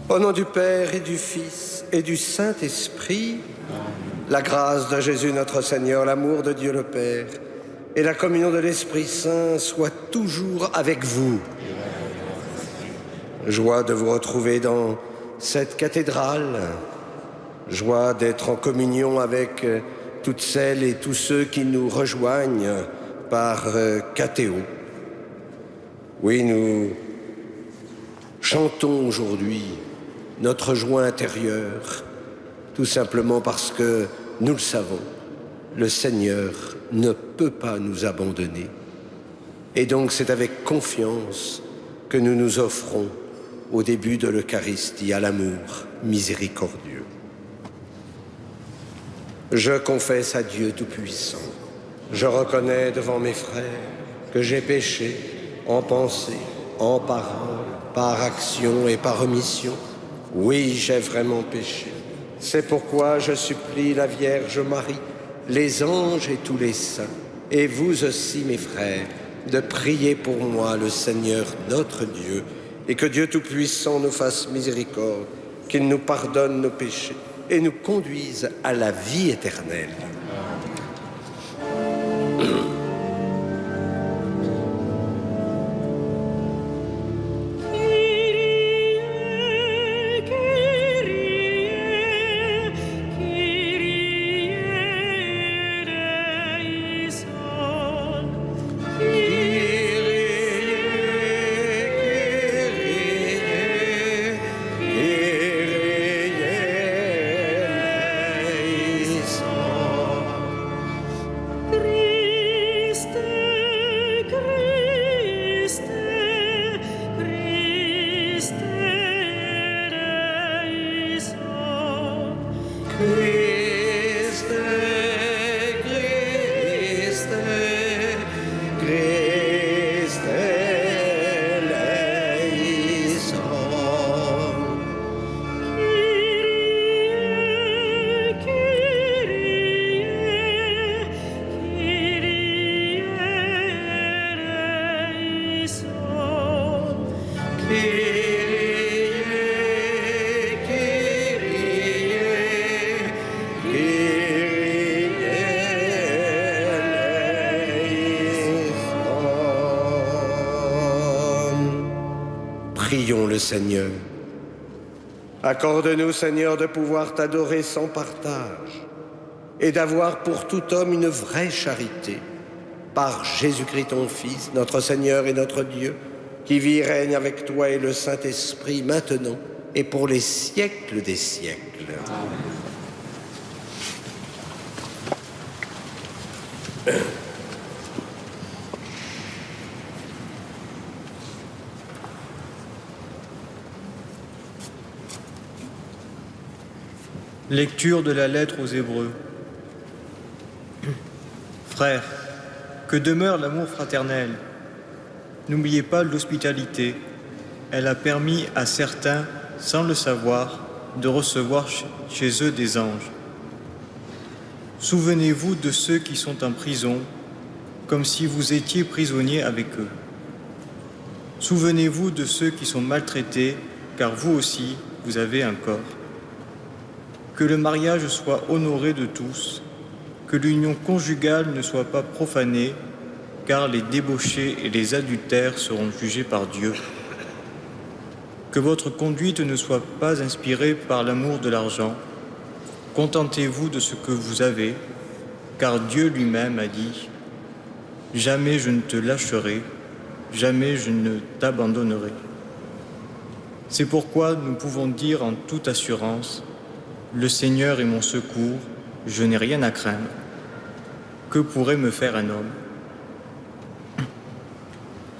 Au nom du Père et du Fils et du Saint-Esprit, la grâce de Jésus notre Seigneur, l'amour de Dieu le Père et la communion de l'Esprit Saint soient toujours avec vous. Joie de vous retrouver dans cette cathédrale, joie d'être en communion avec toutes celles et tous ceux qui nous rejoignent par Cathéo. Oui, nous chantons aujourd'hui notre joie intérieure, tout simplement parce que nous le savons, le Seigneur ne peut pas nous abandonner. Et donc c'est avec confiance que nous nous offrons au début de l'Eucharistie à l'amour miséricordieux. Je confesse à Dieu Tout-Puissant, je reconnais devant mes frères que j'ai péché en pensée, en parole, par action et par omission. Oui, j'ai vraiment péché. C'est pourquoi je supplie la Vierge Marie, les anges et tous les saints, et vous aussi, mes frères, de prier pour moi le Seigneur notre Dieu, et que Dieu Tout-Puissant nous fasse miséricorde, qu'il nous pardonne nos péchés et nous conduise à la vie éternelle. Prions le Seigneur. Accorde-nous, Seigneur, de pouvoir t'adorer sans partage et d'avoir pour tout homme une vraie charité. Par Jésus-Christ, ton Fils, notre Seigneur et notre Dieu, qui vit et règne avec toi et le Saint-Esprit maintenant et pour les siècles des siècles. Amen. Lecture de la lettre aux Hébreux. Frères, que demeure l'amour fraternel. N'oubliez pas l'hospitalité. Elle a permis à certains, sans le savoir, de recevoir chez eux des anges. Souvenez-vous de ceux qui sont en prison, comme si vous étiez prisonniers avec eux. Souvenez-vous de ceux qui sont maltraités, car vous aussi, vous avez un corps. Que le mariage soit honoré de tous, que l'union conjugale ne soit pas profanée, car les débauchés et les adultères seront jugés par Dieu. Que votre conduite ne soit pas inspirée par l'amour de l'argent. Contentez-vous de ce que vous avez, car Dieu lui-même a dit « Jamais je ne te lâcherai, jamais je ne t'abandonnerai. » C'est pourquoi nous pouvons dire en toute assurance « Le Seigneur est mon secours, je n'ai rien à craindre. Que pourrait me faire un homme ?»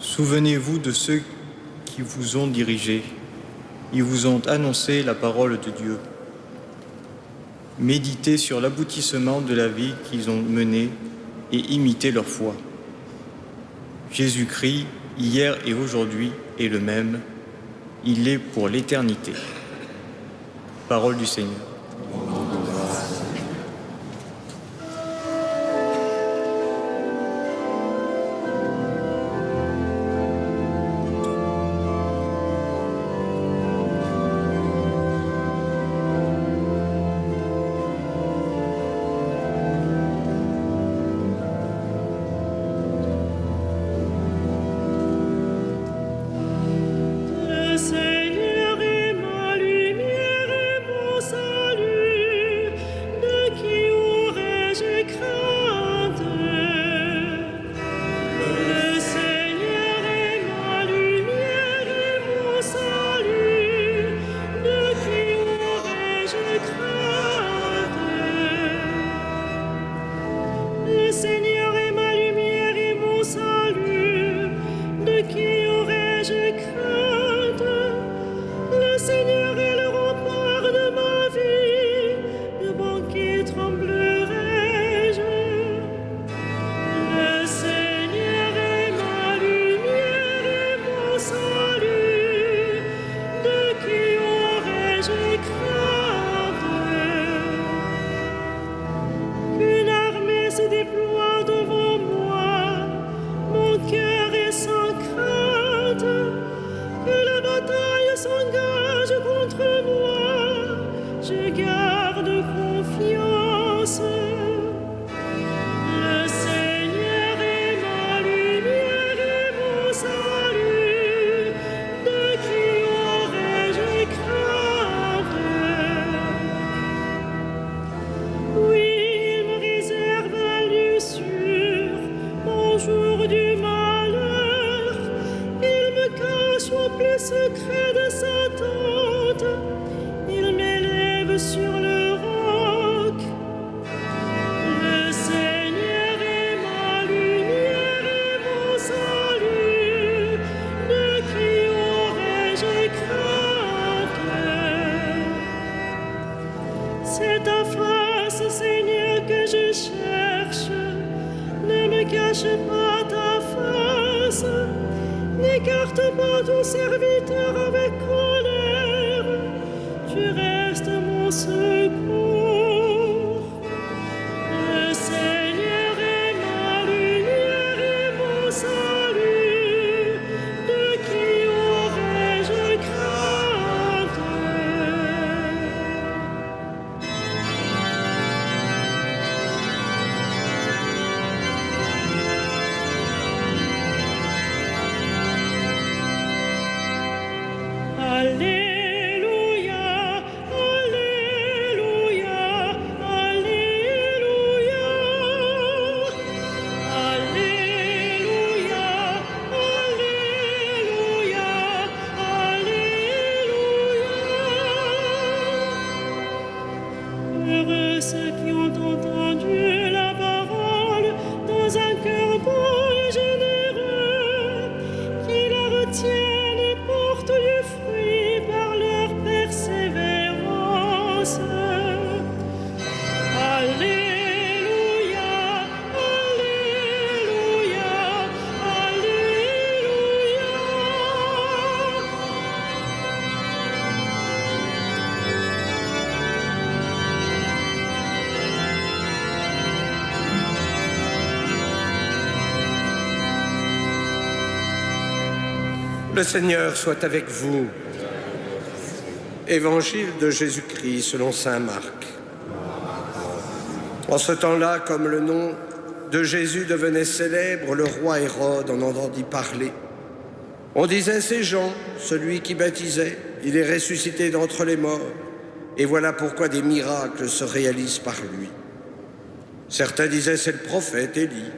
Souvenez-vous de ceux qui vous ont dirigés. Ils vous ont annoncé la parole de Dieu. Méditez sur l'aboutissement de la vie qu'ils ont menée et imitez leur foi. Jésus-Christ, hier et aujourd'hui, est le même. Il est pour l'éternité. Parole du Seigneur. le secret de sa tente, il m'élève sur le roc. Le Seigneur est ma lumière et mon salut, de qui aurais-je crainte? C'est ta face, Seigneur, que je cherche. Ne me cache pas ta face, n'écarte pas ton serviteur avec colère. Tu restes mon secours. Le Seigneur est ma lumière et mon salut, de qui aurais-je crainte? Alléluia, Alléluia, Alléluia, Alléluia, Alléluia, Alléluia. Heureux ceux qui ont entendu la parole dans un cœur beau et généreux, qui la retiennent et portent du fruit par leur persévérance. Alléluia, Alléluia, Alléluia. Le Seigneur soit avec vous. Évangile de Jésus-Christ selon saint Marc. En ce temps-là, comme le nom de Jésus devenait célèbre, le roi Hérode en entendit parler. On disait, c'est Jean, celui qui baptisait, il est ressuscité d'entre les morts, et voilà pourquoi des miracles se réalisent par lui. Certains disaient, c'est le prophète Élie.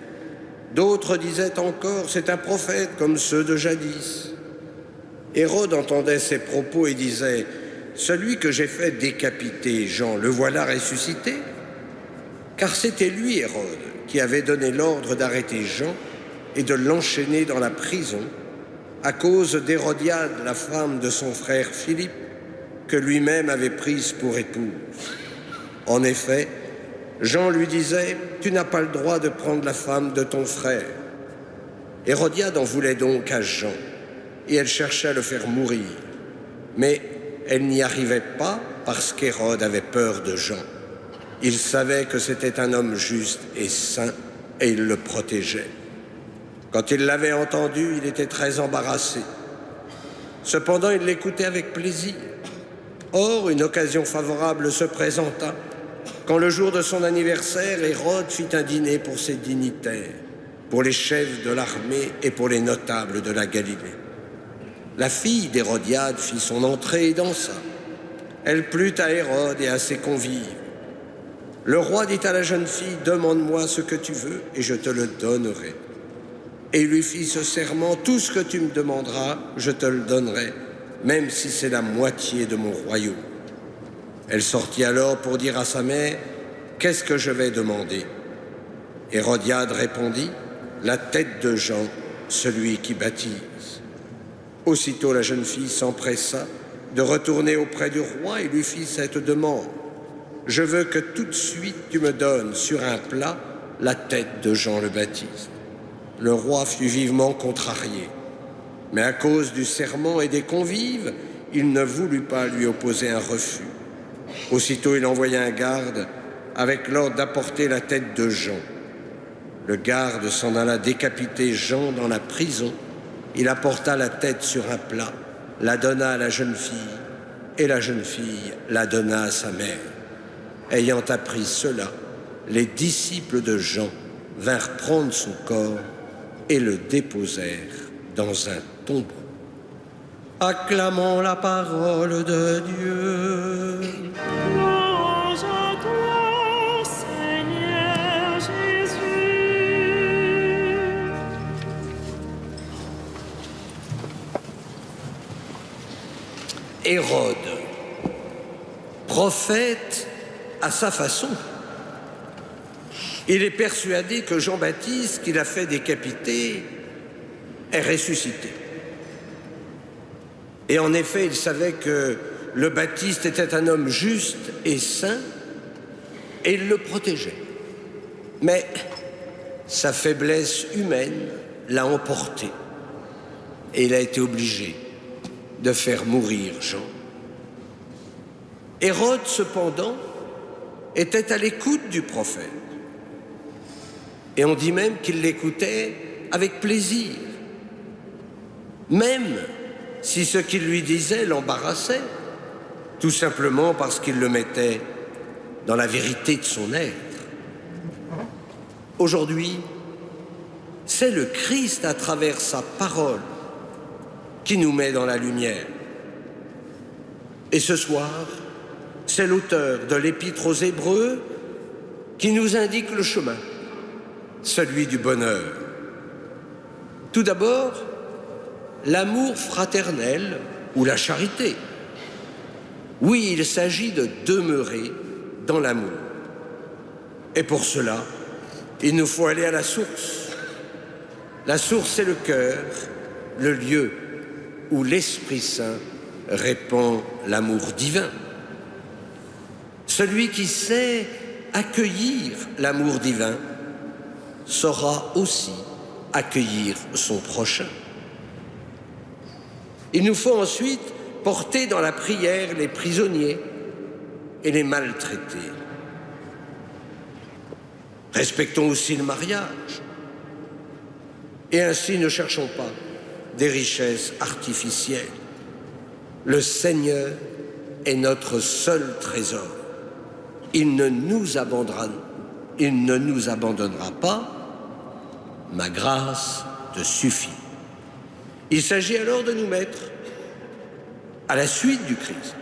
D'autres disaient encore, c'est un prophète comme ceux de jadis. Hérode entendait ces propos et disait, celui que j'ai fait décapiter, Jean, le voilà ressuscité? Car c'était lui, Hérode, qui avait donné l'ordre d'arrêter Jean et de l'enchaîner dans la prison à cause d'Hérodiade, la femme de son frère Philippe, que lui-même avait prise pour épouse. En effet, Jean lui disait, tu n'as pas le droit de prendre la femme de ton frère. Hérodiade en voulait donc à Jean, et elle cherchait à le faire mourir. Mais elle n'y arrivait pas parce qu'Hérode avait peur de Jean. Il savait que c'était un homme juste et saint, et il le protégeait. Quand il l'avait entendu, il était très embarrassé. Cependant, il l'écoutait avec plaisir. Or, une occasion favorable se présenta. Quand le jour de son anniversaire, Hérode fit un dîner pour ses dignitaires, pour les chefs de l'armée et pour les notables de la Galilée. La fille d'Hérodiade fit son entrée et dansa. Elle plut à Hérode et à ses convives. Le roi dit à la jeune fille, « Demande-moi ce que tu veux et je te le donnerai. » Et il lui fit ce serment, « Tout ce que tu me demanderas, je te le donnerai, même si c'est la moitié de mon royaume. » Elle sortit alors pour dire à sa mère, « Qu'est-ce que je vais demander ?» Hérodiade répondit, « La tête de Jean, celui qui baptise. » Aussitôt la jeune fille s'empressa de retourner auprès du roi et lui fit cette demande. « Je veux que tout de suite tu me donnes sur un plat la tête de Jean le Baptiste. » Le roi fut vivement contrarié. Mais à cause du serment et des convives, il ne voulut pas lui opposer un refus. Aussitôt il envoya un garde avec l'ordre d'apporter la tête de Jean. Le garde s'en alla décapiter Jean dans la prison. Il apporta la tête sur un plat, la donna à la jeune fille, et la jeune fille la donna à sa mère. Ayant appris cela, les disciples de Jean vinrent prendre son corps et le déposèrent dans un tombeau. Acclamons la parole de Dieu. Louange à toi, Seigneur Jésus. Hérode, prophète à sa façon. Il est persuadé que Jean-Baptiste, qu'il a fait décapiter, est ressuscité. Et en effet, il savait que le Baptiste était un homme juste et saint, et il le protégeait. Mais sa faiblesse humaine l'a emporté, et il a été obligé de faire mourir Jean. Hérode, cependant, était à l'écoute du prophète. Et on dit même qu'il l'écoutait avec plaisir, même si ce qu'il lui disait l'embarrassait, tout simplement parce qu'il le mettait dans la vérité de son être. Aujourd'hui, c'est le Christ à travers sa parole qui nous met dans la lumière. Et ce soir, c'est l'auteur de l'Épître aux Hébreux qui nous indique le chemin, celui du bonheur. Tout d'abord, l'amour fraternel ou la charité. Oui, il s'agit de demeurer dans l'amour. Et pour cela, il nous faut aller à la source. La source, c'est le cœur, le lieu où l'Esprit Saint répand l'amour divin. Celui qui sait accueillir l'amour divin saura aussi accueillir son prochain. Il nous faut ensuite porter dans la prière les prisonniers et les maltraités. Respectons aussi le mariage. Et ainsi ne cherchons pas des richesses artificielles. Le Seigneur est notre seul trésor. Il ne nous abandonnera pas. Ma grâce te suffit. Il s'agit alors de nous mettre à la suite du Christ.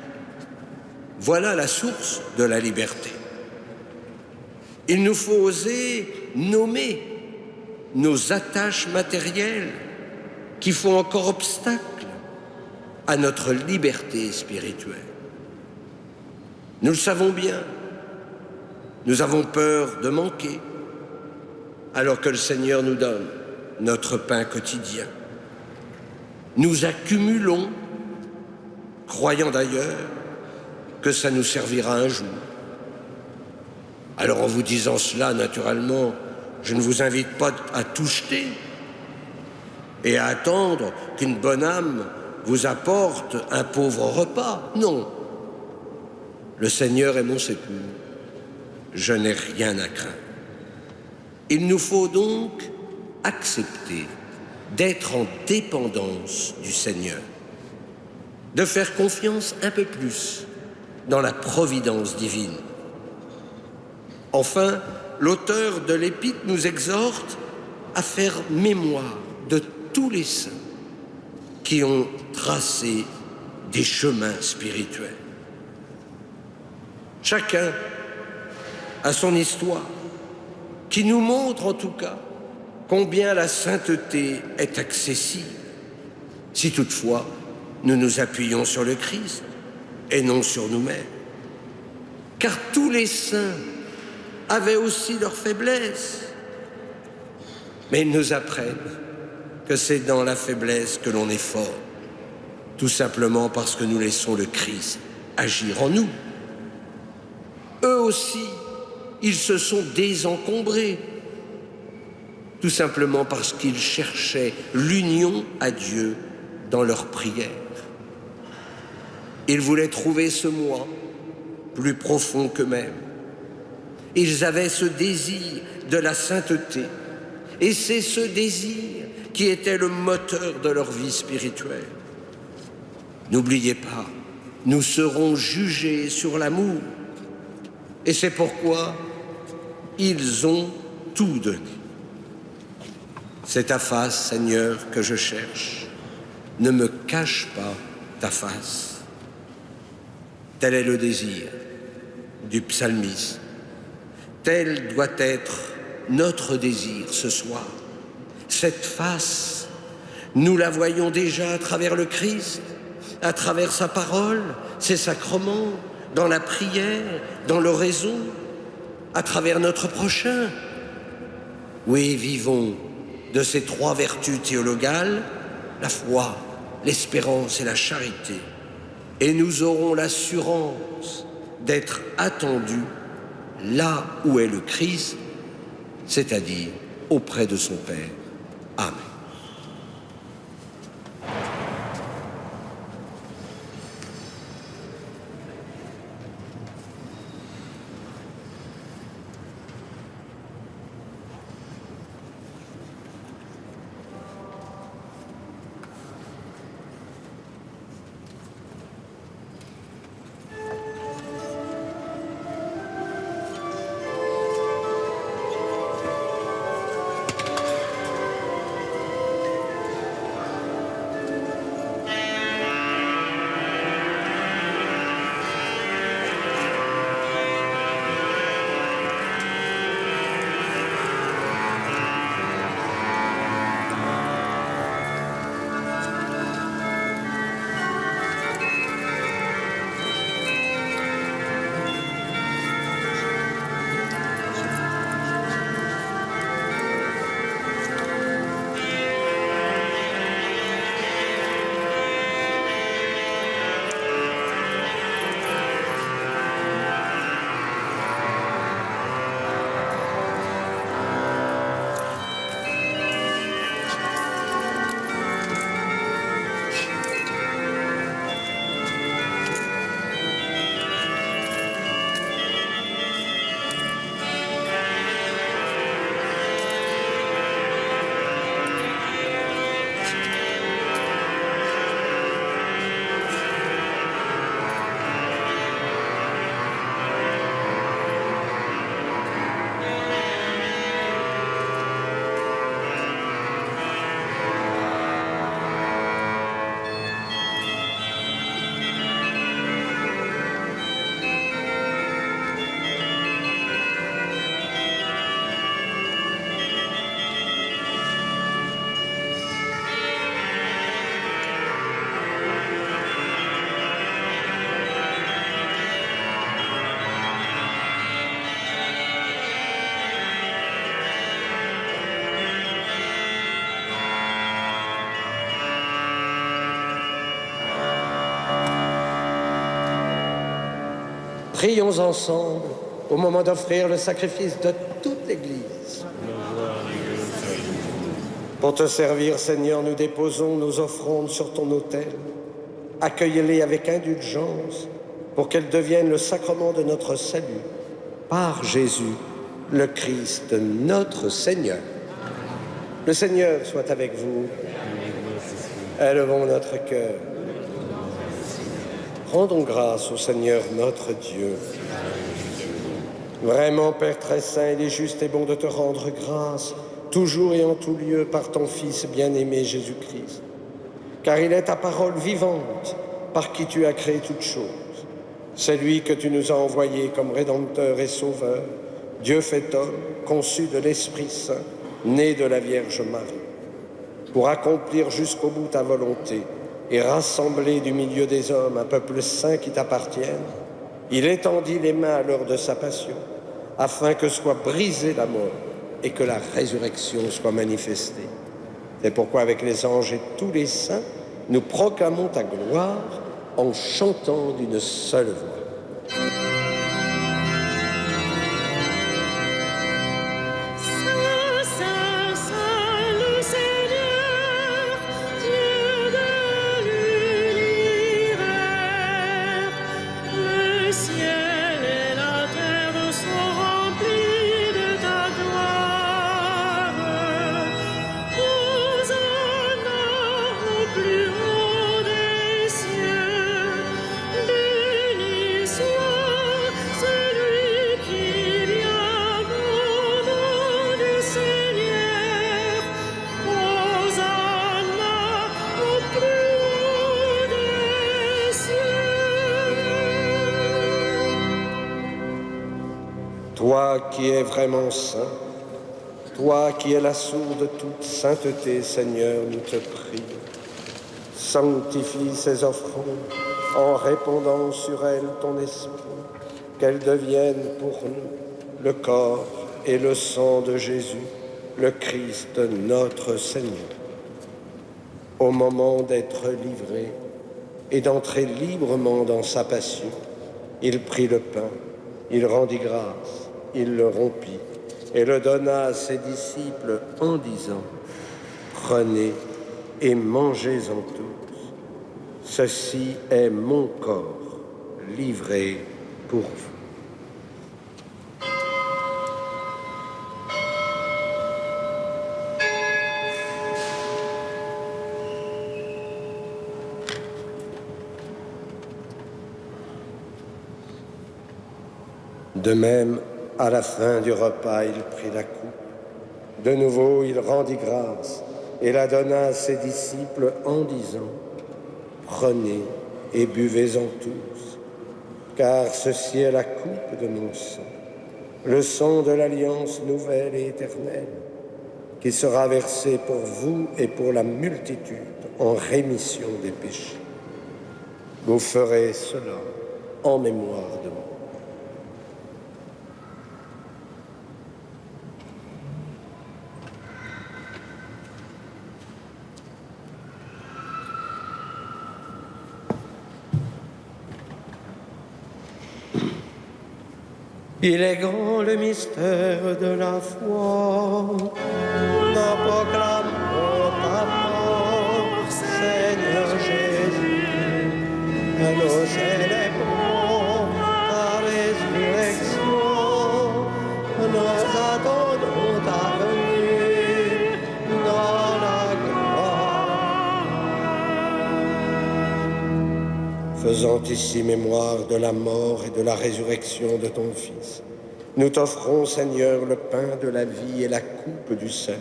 Voilà la source de la liberté. Il nous faut oser nommer nos attaches matérielles qui font encore obstacle à notre liberté spirituelle. Nous le savons bien, nous avons peur de manquer, alors que le Seigneur nous donne notre pain quotidien. Nous accumulons, croyant d'ailleurs que ça nous servira un jour. Alors en vous disant cela, naturellement, je ne vous invite pas à tout jeter et à attendre qu'une bonne âme vous apporte un pauvre repas. Non. Le Seigneur est mon secours. Je n'ai rien à craindre. Il nous faut donc accepter d'être en dépendance du Seigneur, de faire confiance un peu plus dans la providence divine. Enfin, l'auteur de l'Épître nous exhorte à faire mémoire de tous les saints qui ont tracé des chemins spirituels. Chacun a son histoire, qui nous montre en tout cas combien la sainteté est accessible, si toutefois nous nous appuyons sur le Christ et non sur nous-mêmes. Car tous les saints avaient aussi leurs faiblesses, mais ils nous apprennent que c'est dans la faiblesse que l'on est fort, tout simplement parce que nous laissons le Christ agir en nous. Eux aussi, ils se sont désencombrés, tout simplement parce qu'ils cherchaient l'union à Dieu dans leur prière. Ils voulaient trouver ce moi plus profond qu'eux-mêmes. Ils avaient ce désir de la sainteté, et c'est ce désir qui était le moteur de leur vie spirituelle. N'oubliez pas, nous serons jugés sur l'amour, et c'est pourquoi ils ont tout donné. C'est ta face, Seigneur, que je cherche. Ne me cache pas ta face. Tel est le désir du psalmiste. Tel doit être notre désir ce soir. Cette face, nous la voyons déjà à travers le Christ, à travers sa parole, ses sacrements, dans la prière, dans l'oraison, à travers notre prochain. Oui, vivons de ces 3 vertus théologales, la foi, l'espérance et la charité, et nous aurons l'assurance d'être attendus là où est le Christ, c'est-à-dire auprès de son Père. Amen. Prions ensemble au moment d'offrir le sacrifice de toute l'Église. Pour te servir, Seigneur, nous déposons nos offrandes sur ton autel. Accueille-les avec indulgence pour qu'elles deviennent le sacrement de notre salut. Par Jésus, le Christ, notre Seigneur. Le Seigneur soit avec vous. Élevons notre cœur. Rendons grâce au Seigneur notre Dieu. Vraiment, Père très saint, il est juste et bon de te rendre grâce, toujours et en tout lieu, par ton Fils bien-aimé Jésus-Christ. Car il est ta parole vivante, par qui tu as créé toutes choses. C'est lui que tu nous as envoyé comme Rédempteur et Sauveur, Dieu fait homme, conçu de l'Esprit Saint, né de la Vierge Marie, pour accomplir jusqu'au bout ta volonté, et rassembler du milieu des hommes un peuple saint qui t'appartienne, il étendit les mains à l'heure de sa passion, afin que soit brisée la mort et que la résurrection soit manifestée. C'est pourquoi avec les anges et tous les saints, nous proclamons ta gloire en chantant d'une seule voix. Toi qui es vraiment saint, toi qui es la source de toute sainteté, Seigneur, nous te prions. Sanctifie ces offrandes en répandant sur elles ton esprit, qu'elles deviennent pour nous le corps et le sang de Jésus, le Christ notre Seigneur. Au moment d'être livré et d'entrer librement dans sa passion, il prit le pain, il rendit grâce, il le rompit et le donna à ses disciples en disant : « Prenez et mangez-en tous. Ceci est mon corps livré pour vous. » De même, à la fin du repas, il prit la coupe. De nouveau, il rendit grâce et la donna à ses disciples en disant : « Prenez et buvez-en tous, car ceci est la coupe de mon sang, le sang de l'alliance nouvelle et éternelle, qui sera versé pour vous et pour la multitude en rémission des péchés. Vous ferez cela en mémoire de moi. » Il est grand le mystère de la foi. Nous proclamons ta mort, Seigneur Jésus. Nous célébrons ta résurrection. Nous attendons ta venue dans la gloire. Faisant ici mémoire de la mort et de la résurrection de ton Fils, nous t'offrons, Seigneur, le pain de la vie et la coupe du salut.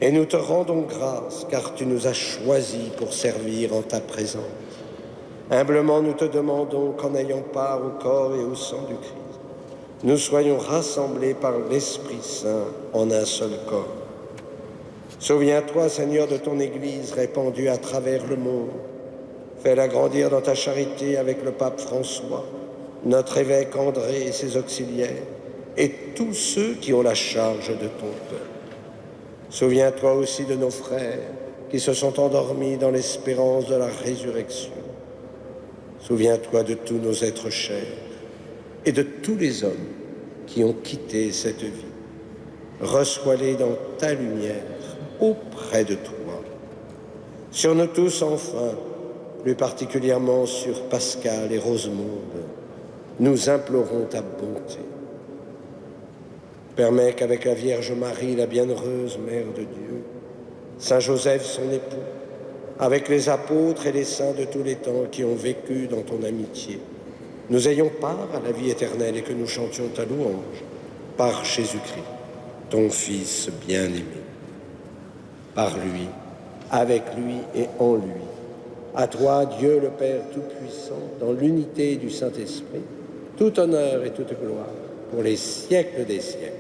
Et nous te rendons grâce, car tu nous as choisis pour servir en ta présence. Humblement, nous te demandons qu'en ayant part au corps et au sang du Christ, nous soyons rassemblés par l'Esprit Saint en un seul corps. Souviens-toi, Seigneur, de ton Église répandue à travers le monde. Fais-la grandir dans ta charité avec le pape François, notre évêque André et ses auxiliaires, et tous ceux qui ont la charge de ton peuple. Souviens-toi aussi de nos frères qui se sont endormis dans l'espérance de la résurrection. Souviens-toi de tous nos êtres chers et de tous les hommes qui ont quitté cette vie. Reçois-les dans ta lumière auprès de toi. Sur nous tous, enfin, plus particulièrement sur Pascal et Rosemonde, nous implorons ta bonté. Permets qu'avec la Vierge Marie, la bienheureuse Mère de Dieu, Saint Joseph, son époux, avec les apôtres et les saints de tous les temps qui ont vécu dans ton amitié, nous ayons part à la vie éternelle et que nous chantions ta louange par Jésus-Christ, ton Fils bien-aimé. Par lui, avec lui et en lui, à toi, Dieu le Père Tout-Puissant, dans l'unité du Saint-Esprit, tout honneur et toute gloire pour les siècles des siècles.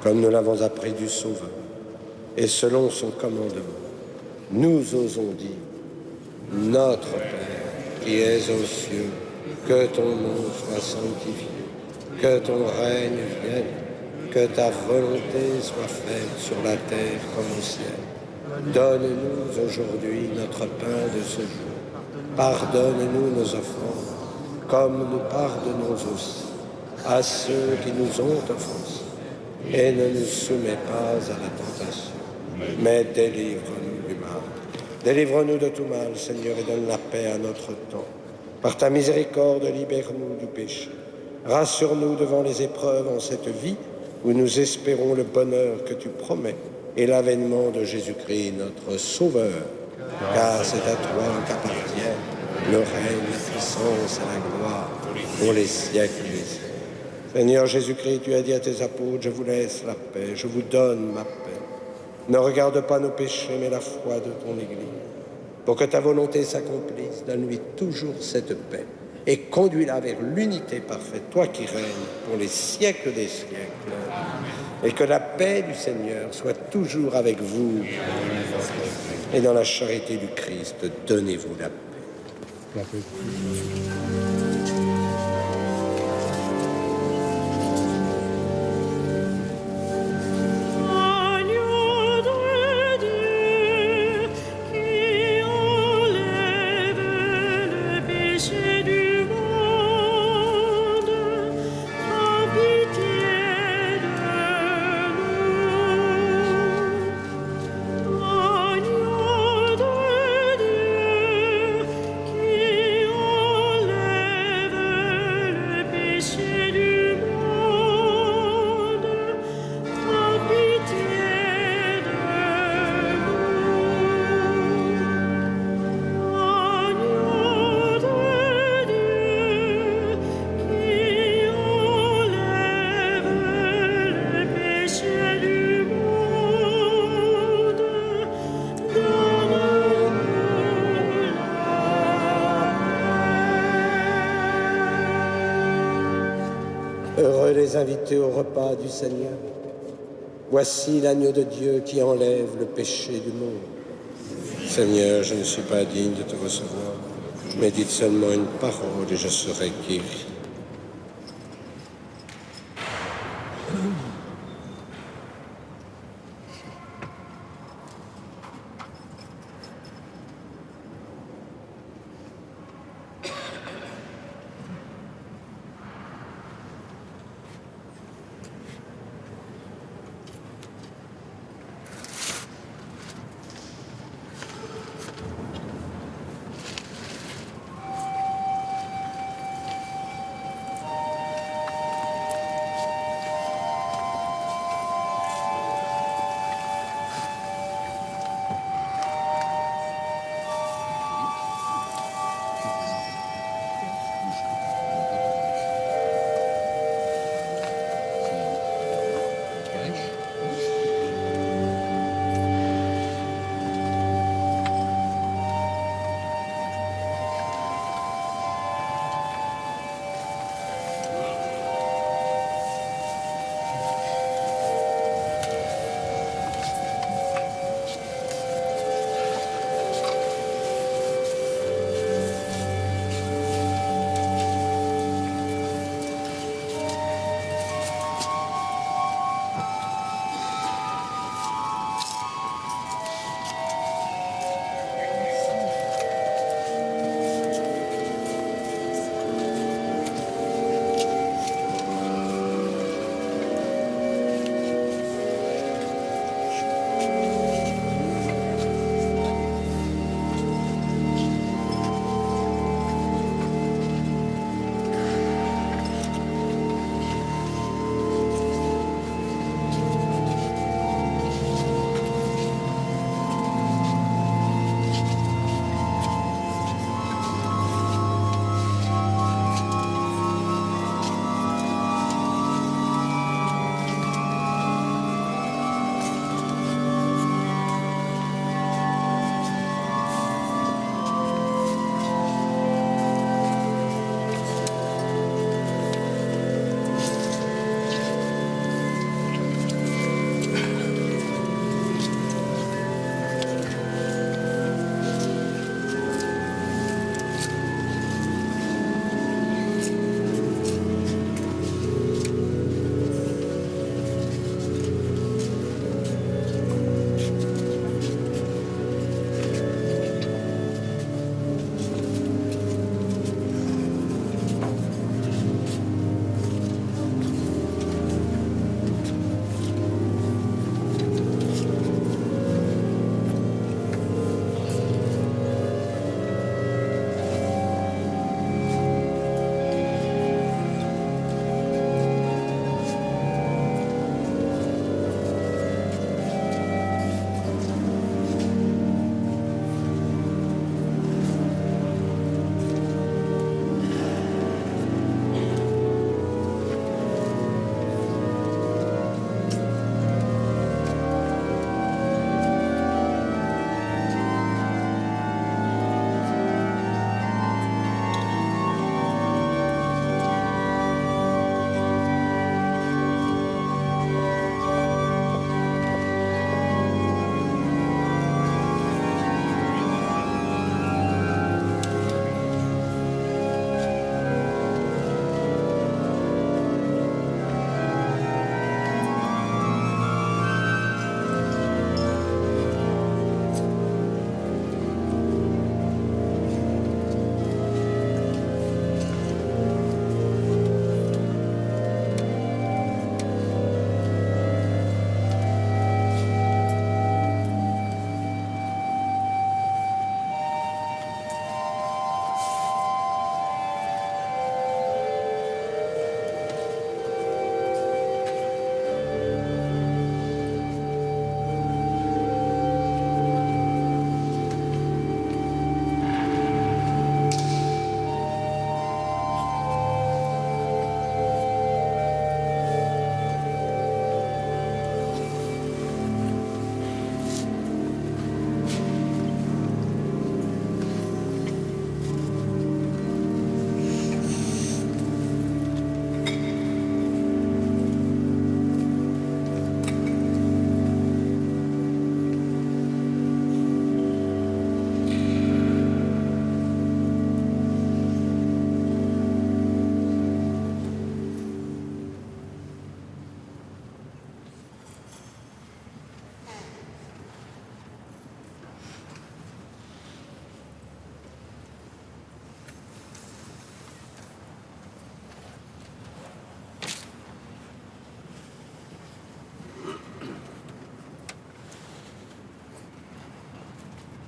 Comme nous l'avons appris du Sauveur, et selon son commandement, nous osons dire : Notre Père, qui es aux cieux, que ton nom soit sanctifié, que ton règne vienne, que ta volonté soit faite sur la terre comme au ciel. Donne-nous aujourd'hui notre pain de ce jour. Pardonne-nous nos offenses, comme nous pardonnons aussi à ceux qui nous ont offensés. Et ne nous soumets pas à la tentation, mais délivre-nous du mal. Délivre-nous de tout mal, Seigneur, et donne la paix à notre temps. Par ta miséricorde, libère-nous du péché. Rassure-nous devant les épreuves en cette vie où nous espérons le bonheur que tu promets et l'avènement de Jésus-Christ, notre Sauveur. Car c'est à toi qu'appartiennent le règne, la puissance et la gloire pour les siècles des siècles. Seigneur Jésus-Christ, tu as dit à tes apôtres : je vous laisse la paix, je vous donne ma paix. Ne regarde pas nos péchés, mais la foi de ton Église. Pour que ta volonté s'accomplisse, donne-lui toujours cette paix et conduis-la vers l'unité parfaite, toi qui règnes pour les siècles des siècles. Et que la paix du Seigneur soit toujours avec vous. Et dans la charité du Christ, donnez-vous la paix. Heureux les invités au repas du Seigneur. Voici l'agneau de Dieu qui enlève le péché du monde. Seigneur, je ne suis pas digne de te recevoir, mais dites seulement une parole et je serai guéri.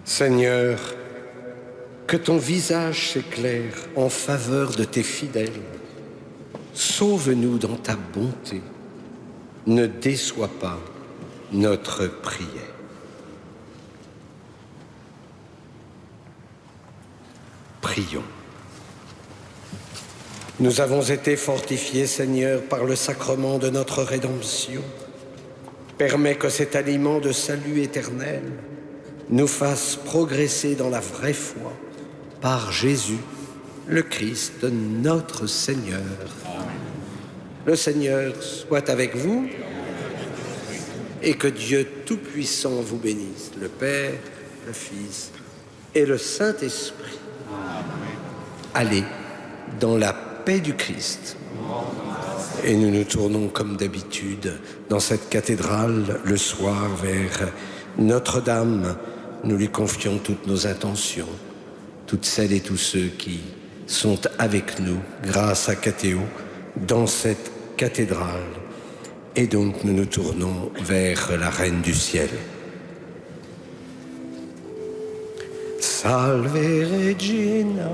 Seigneur, que ton visage s'éclaire en faveur de tes fidèles. Sauve-nous dans ta bonté. Ne déçois pas notre prière. Prions. Nous avons été fortifiés, Seigneur, par le sacrement de notre rédemption. Permets que cet aliment de salut éternel nous fasse progresser dans la vraie foi par Jésus, le Christ, notre Seigneur. Amen. Le Seigneur soit avec vous et que Dieu Tout-Puissant vous bénisse, le Père, le Fils et le Saint-Esprit. Allez dans la paix du Christ. Et nous nous tournons comme d'habitude dans cette cathédrale le soir vers Notre-Dame. Nous lui confions toutes nos intentions, toutes celles et tous ceux qui sont avec nous grâce à Cathéo dans cette cathédrale. Et donc nous nous tournons vers la Reine du Ciel. Salve Regina.